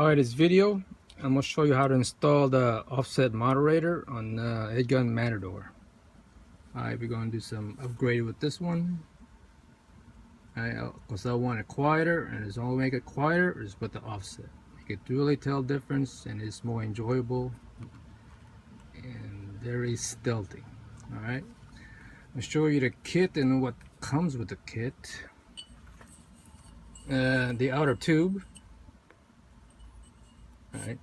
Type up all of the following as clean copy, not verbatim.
Alright, this video I'm going to show you how to install the offset moderator on Edgun Matador. Alright, we're going to do some upgrade with this one. Because I want it quieter, and it's only make it quieter is with the offset. You can really tell difference, and it's more enjoyable and very stealthy. Alright, I'll show you the kit and what comes with the kit. The outer tube. Alright,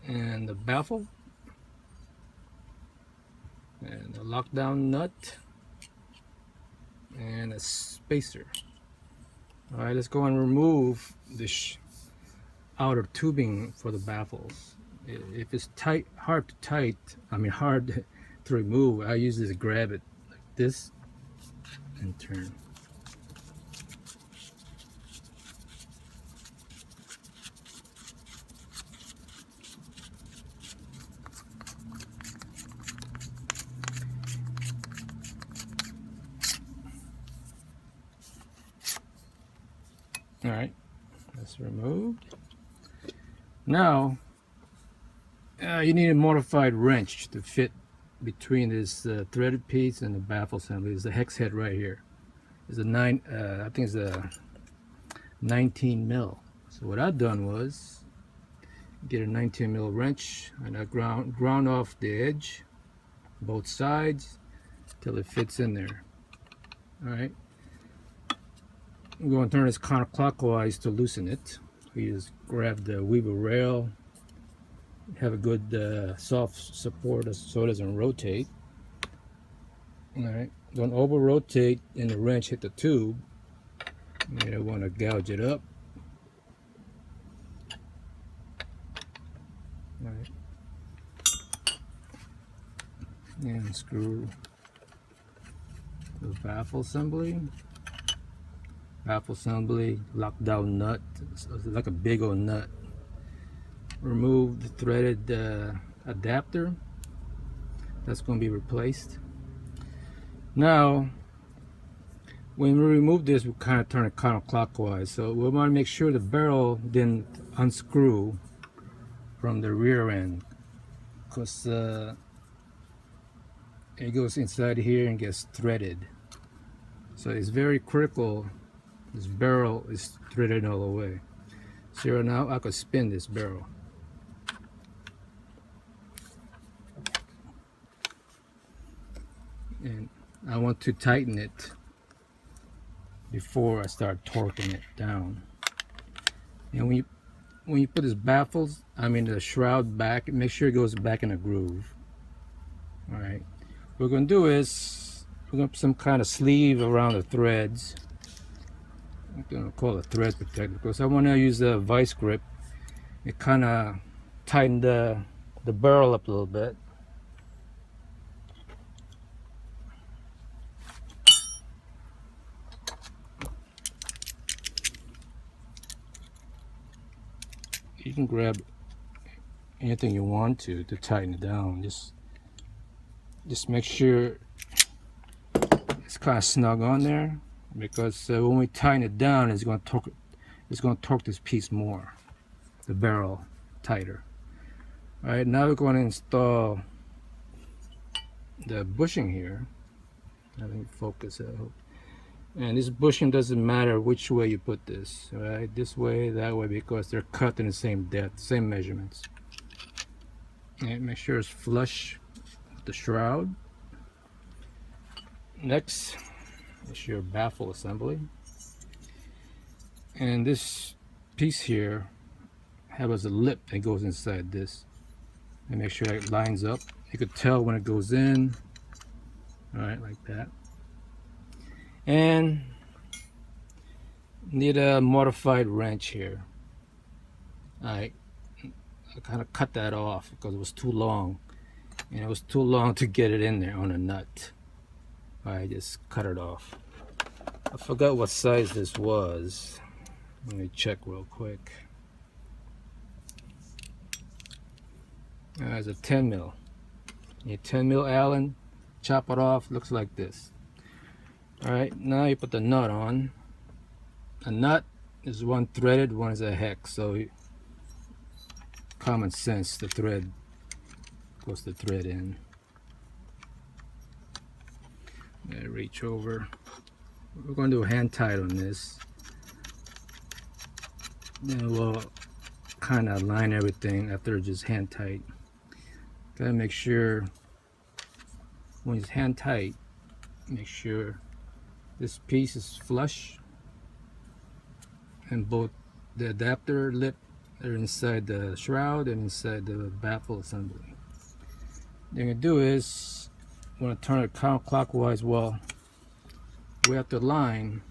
and the baffle, and the lockdown nut, and a spacer. Alright, let's go and remove this outer tubing for the baffles. If it's hard to remove, I usually just grab it like this and turn. Alright, that's removed. Now, you need a modified wrench to fit between this threaded piece and the baffle assembly. There's a hex head right here. There's a I think it's a 19 mil. So what I've done was get a 19 mil wrench, and I ground off the edge, both sides, till it fits in there. Alright. I'm going to turn this counterclockwise to loosen it. We just grab the weaver rail, have a good soft support so it doesn't rotate. Alright, don't over rotate and the wrench hit the tube. You don't want to gouge it up. Alright, and screw the baffle assembly. Lockdown nut, it's like a big old nut. Remove the threaded adapter. That's going to be replaced. Now, when we remove this, we kind of turn it counterclockwise. So we want to make sure the barrel didn't unscrew from the rear end, because it goes inside here and gets threaded. So it's very critical. This barrel is threaded all the way. So now I could spin this barrel. And I want to tighten it before I start torquing it down. And when you put this the shroud back, make sure it goes back in a groove. Alright. What we're going to do is we're going to put some kind of sleeve around the threads. I'm going to call it thread protector because I want to use a vice grip. It kind of tightened the barrel up a little bit. You can grab anything you want to tighten it down. Just make sure it's kind of snug on there, because when we tighten it down, it's going to torque this piece more, the barrel tighter. All right, now we're going to install the bushing here. I think focus it. And this bushing doesn't matter which way you put this, all right? This way, that way, because they're cut in the same depth, same measurements. And make sure it's flush with the shroud. Next is your baffle assembly, and this piece here has a lip that goes inside this, and make sure it lines up. You could tell when it goes in. All right, like that. And need a modified wrench here. I kind of cut that off because it was too long, and it was too long to get it in there on a nut. I just cut it off. I forgot what size this was. Let me check real quick. It's a 10 mil. You 10 mil Allen. Chop it off. Looks like this. Alright, now you put the nut on. A nut is one threaded, one is a hex. So common sense. The thread goes the thread in. Reach over. We're going to do a hand tight on this. Then we'll kind of line everything after just hand tight. Gotta make sure when it's hand tight, make sure this piece is flush and both the adapter lip are inside the shroud and inside the baffle assembly. What you're gonna do is want to turn it counterclockwise. Well, we have to line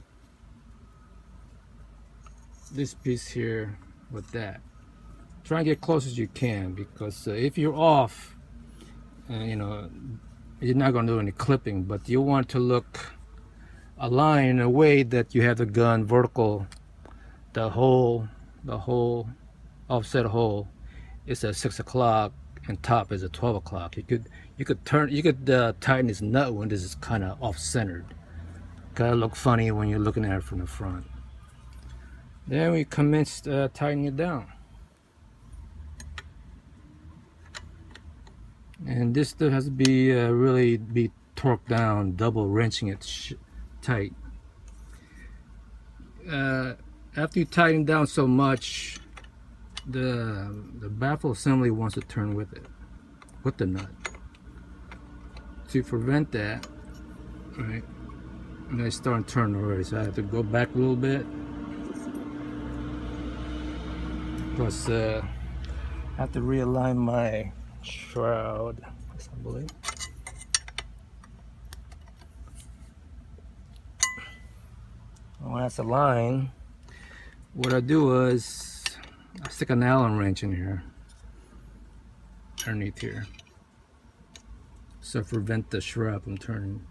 this piece here with that. Try and get close as you can, because if you're off, you know, you're not going to do any clipping, but you want to look aligned in a way that you have the gun vertical. The hole offset hole is at 6 o'clock and top is at 12 o'clock. You could tighten this nut when this is kind of off centered. Gotta look funny when you're looking at it from the front. Then we commence tightening it down. And this still has to be really be torqued down, double wrenching it tight. After you tighten down so much, the baffle assembly wants to turn with it, with the nut. To prevent that, right? And it's starting to turn already, so I have to go back a little bit. Plus, I have to realign my shroud assembly. When that's aligned, what I do is I stick an Allen wrench in here, underneath here, so prevent the shroud from turning.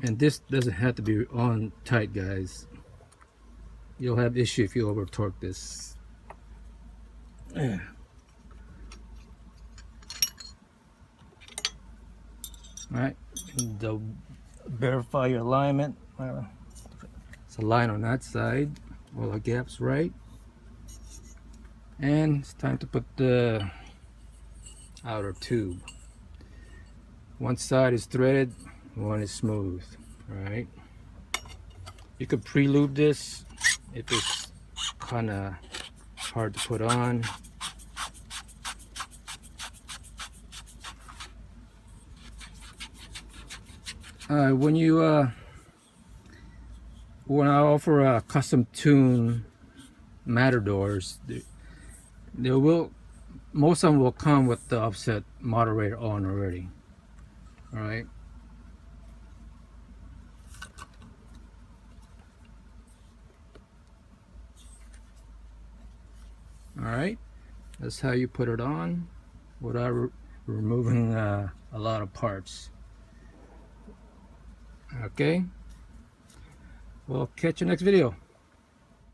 And this doesn't have to be on tight, guys. You'll have issue if you over torque this. Alright, verify your alignment. It's a line on that side, all the gaps right. And it's time to put the outer tube. One side is threaded, one is smooth. Alright, you could pre-lube this if it's kind of hard to put on. When I offer custom tune Matadors, most of them will come with the offset moderator on already. All right. All right. That's how you put it on without removing a lot of parts. Okay. We'll catch you next video.